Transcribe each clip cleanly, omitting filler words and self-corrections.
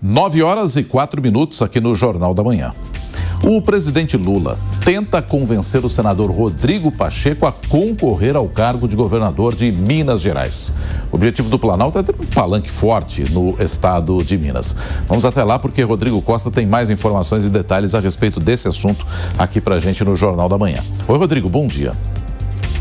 9h04 aqui no Jornal da Manhã. O presidente Lula tenta convencer o senador Rodrigo Pacheco a concorrer ao cargo de governador de Minas Gerais. O objetivo do Planalto é ter um palanque forte no estado de Minas. Vamos até lá porque Rodrigo Costa tem mais informações e detalhes a respeito desse assunto aqui pra gente no Jornal da Manhã. Oi, Rodrigo, bom dia.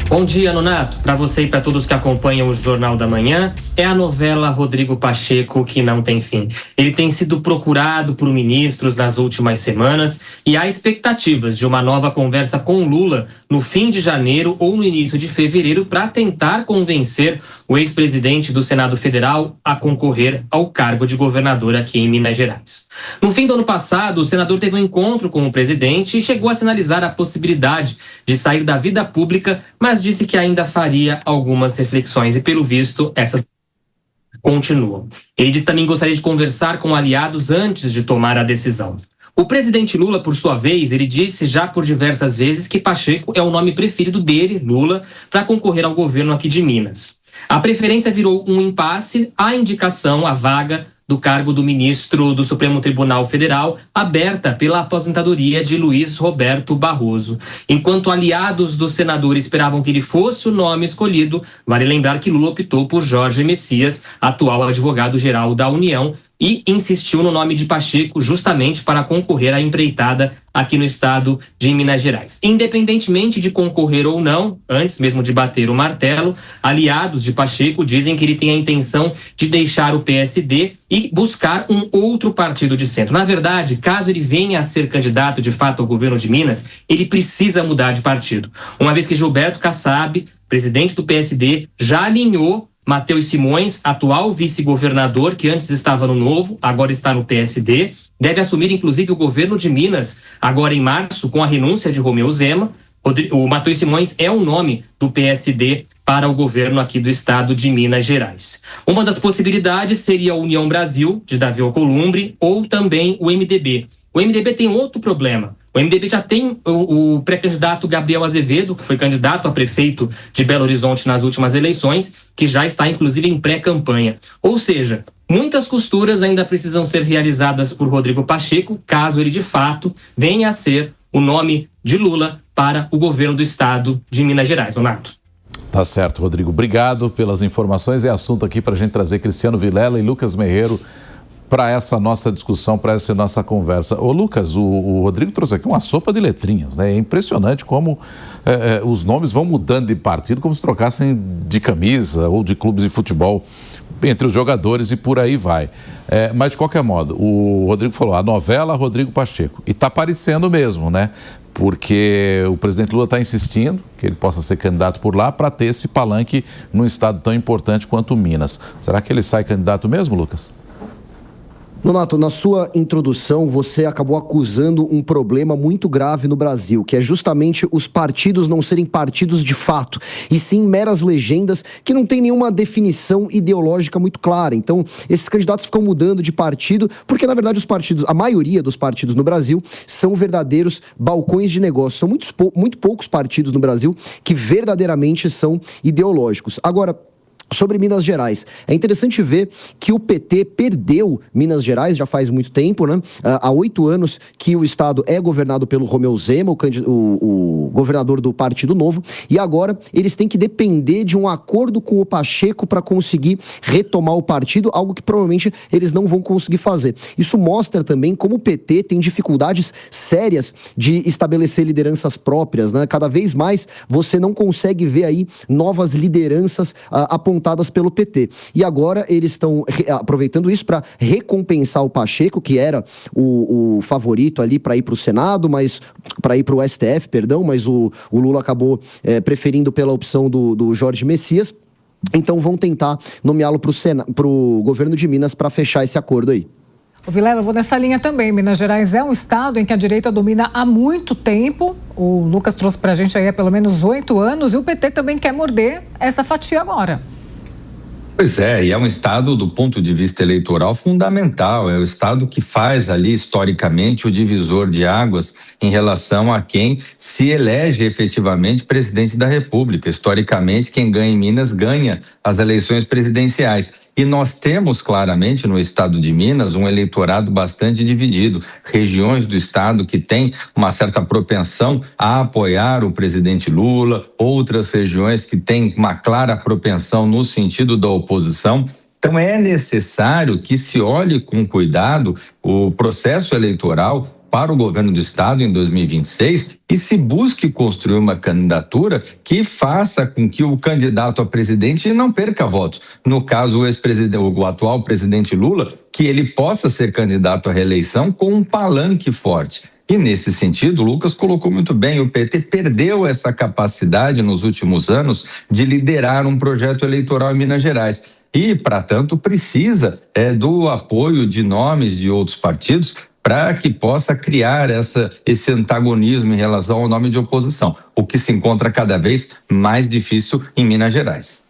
Bom dia, Nonato. Para você e para todos que acompanham o Jornal da Manhã, é a novela Rodrigo Pacheco que não tem fim. Ele tem sido procurado por ministros nas últimas semanas e há expectativas de uma nova conversa com Lula no fim de janeiro ou no início de fevereiro para tentar convencer o ex-presidente do Senado Federal a concorrer ao cargo de governador aqui em Minas Gerais. No fim do ano passado, o senador teve um encontro com o presidente e chegou a sinalizar a possibilidade de sair da vida pública, mas disse que ainda faria algumas reflexões e, pelo visto, essas continuam. Ele disse também que gostaria de conversar com aliados antes de tomar a decisão. O presidente Lula, por sua vez, ele disse já por diversas vezes que Pacheco é o nome preferido dele, Lula, para concorrer ao governo aqui de Minas. A preferência virou um impasse, a indicação, a vaga do cargo do ministro do Supremo Tribunal Federal, aberta pela aposentadoria de Luiz Roberto Barroso. Enquanto aliados do senador esperavam que ele fosse o nome escolhido, vale lembrar que Lula optou por Jorge Messias, atual advogado-geral da União, e insistiu no nome de Pacheco justamente para concorrer à empreitada aqui no estado de Minas Gerais. Independentemente de concorrer ou não, antes mesmo de bater o martelo, aliados de Pacheco dizem que ele tem a intenção de deixar o PSD e buscar um outro partido de centro. Na verdade, caso ele venha a ser candidato de fato ao governo de Minas, ele precisa mudar de partido. Uma vez que Gilberto Kassab, presidente do PSD, já alinhou Matheus Simões, atual vice-governador, que antes estava no Novo, agora está no PSD, deve assumir inclusive o governo de Minas, agora em março, com a renúncia de Romeu Zema. O Matheus Simões é o nome do PSD para o governo aqui do estado de Minas Gerais. Uma das possibilidades seria a União Brasil, de Davi Alcolumbre, ou também o MDB. O MDB tem outro problema. O MDB já tem o pré-candidato Gabriel Azevedo, que foi candidato a prefeito de Belo Horizonte nas últimas eleições, que já está inclusive em pré-campanha. Ou seja, muitas costuras ainda precisam ser realizadas por Rodrigo Pacheco, caso ele de fato venha a ser o nome de Lula para o governo do estado de Minas Gerais. Donato. Tá certo, Rodrigo. Obrigado pelas informações. É assunto aqui para a gente trazer Cristiano Vilela e Lucas Merreiro para essa nossa discussão, para essa nossa conversa. Ô Lucas, o Rodrigo trouxe aqui uma sopa de letrinhas, né? É impressionante como os nomes vão mudando de partido, como se trocassem de camisa ou de clubes de futebol entre os jogadores e por aí vai. Mas de qualquer modo, o Rodrigo falou, a novela Rodrigo Pacheco. E está aparecendo mesmo, né? Porque o presidente Lula está insistindo que ele possa ser candidato por lá para ter esse palanque num estado tão importante quanto Minas. Será que ele sai candidato mesmo, Lucas? Nonato, na sua introdução, você acabou acusando um problema muito grave no Brasil, que é justamente os partidos não serem partidos de fato, e sim meras legendas que não têm nenhuma definição ideológica muito clara. Então, esses candidatos ficam mudando de partido, porque, na verdade, a maioria dos partidos no Brasil são verdadeiros balcões de negócio. São muito poucos partidos no Brasil que verdadeiramente são ideológicos. Agora, sobre Minas Gerais, é interessante ver que o PT perdeu Minas Gerais já faz muito tempo, né? Há 8 anos que o estado é governado pelo Romeu Zema, o governador do Partido Novo, e agora eles têm que depender de um acordo com o Pacheco para conseguir retomar o partido, algo que provavelmente eles não vão conseguir fazer. Isso mostra também como o PT tem dificuldades sérias de estabelecer lideranças próprias, né? Cada vez mais você não consegue ver aí novas lideranças apontadas pelo PT. E agora eles estão aproveitando isso para recompensar o Pacheco, que era o favorito ali para ir para o Senado, mas para ir para o STF, perdão, mas o Lula acabou preferindo pela opção do Jorge Messias. Então vão tentar nomeá-lo para o governo de Minas para fechar esse acordo aí. O Vilela, eu vou nessa linha também. Minas Gerais é um estado em que a direita domina há muito tempo. O Lucas trouxe para a gente aí há pelo menos 8 anos e o PT também quer morder essa fatia agora. Pois é, e é um estado do ponto de vista eleitoral fundamental, é o estado que faz ali historicamente o divisor de águas em relação a quem se elege efetivamente presidente da República. Historicamente, quem ganha em Minas ganha as eleições presidenciais. E nós temos claramente no estado de Minas um eleitorado bastante dividido. Regiões do estado que têm uma certa propensão a apoiar o presidente Lula, outras regiões que têm uma clara propensão no sentido da oposição. Então é necessário que se olhe com cuidado o processo eleitoral para o governo do estado em 2026 e se busque construir uma candidatura que faça com que o candidato a presidente não perca votos. No caso, o atual presidente Lula, que ele possa ser candidato à reeleição com um palanque forte. E nesse sentido, o Lucas colocou muito bem, o PT perdeu essa capacidade nos últimos anos de liderar um projeto eleitoral em Minas Gerais. E, para tanto, precisa do apoio de nomes de outros partidos para que possa criar esse antagonismo em relação ao nome de oposição, o que se encontra cada vez mais difícil em Minas Gerais.